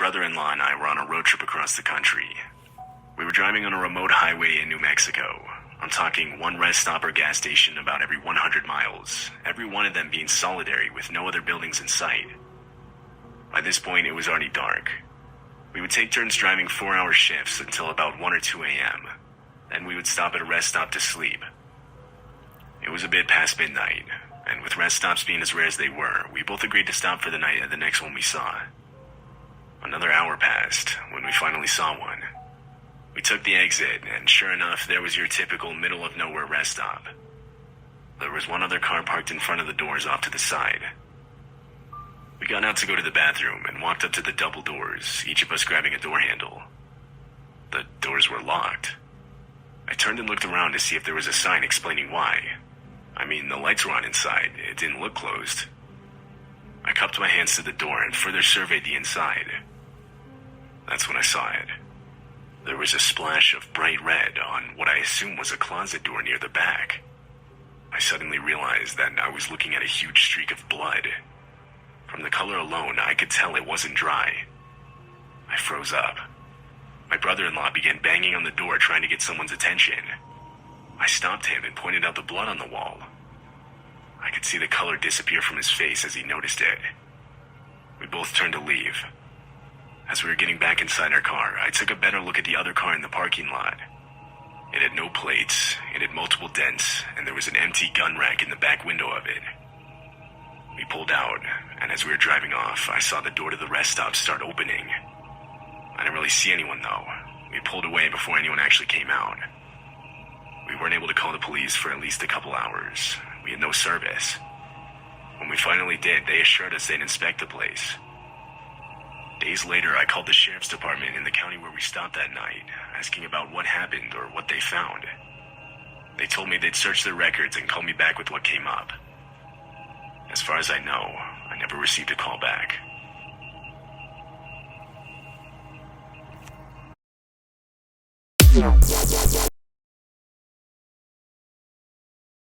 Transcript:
brother-in-law and I were on a road trip across the country. We were driving on a remote highway in New Mexico. I'm talking one rest stop or gas station about every 100 miles, every one of them being solitary with no other buildings in sight. By this point, it was already dark. We would take turns driving 4-hour shifts until about 1 or 2 a.m. Then we would stop at a rest stop to sleep. It was a bit past midnight, and with rest stops being as rare as they were, we both agreed to stop for the night at the next one we saw. Another hour passed when we finally saw one. We took the exit, and sure enough, there was your typical middle-of-nowhere rest stop. There was one other car parked in front of the doors off to the side. We got out to go to the bathroom and walked up to the double doors, each of us grabbing a door handle. The doors were locked. I turned and looked around to see if there was a sign explaining why. I mean, the lights were on inside. It didn't look closed. I cupped my hands to the door and further surveyed the inside. That's when I saw it. There was a splash of bright red on what I assumed was a closet door near the back. I suddenly realized that I was looking at a huge streak of blood. From the color alone, I could tell it wasn't dry. I froze up. My brother-in-law began banging on the door trying to get someone's attention. I stopped him and pointed out the blood on the wall. I could see the color disappear from his face as he noticed it. We both turned to leave. As we were getting back inside our car, I took a better look at the other car in the parking lot. It had no plates, it had multiple dents, and there was an empty gun rack in the back window of it. We pulled out, and as we were driving off, I saw the door to the rest stop start opening. I didn't really see anyone, though. We pulled away before anyone actually came out. We weren't able to call the police for at least a couple hours. We had no service. When we finally did, they assured us they'd inspect the place. Days later, I called the sheriff's department in the county where we stopped that night, asking about what happened or what they found. They told me they'd search their records and call me back with what came up. As far as I know, I never received a call back.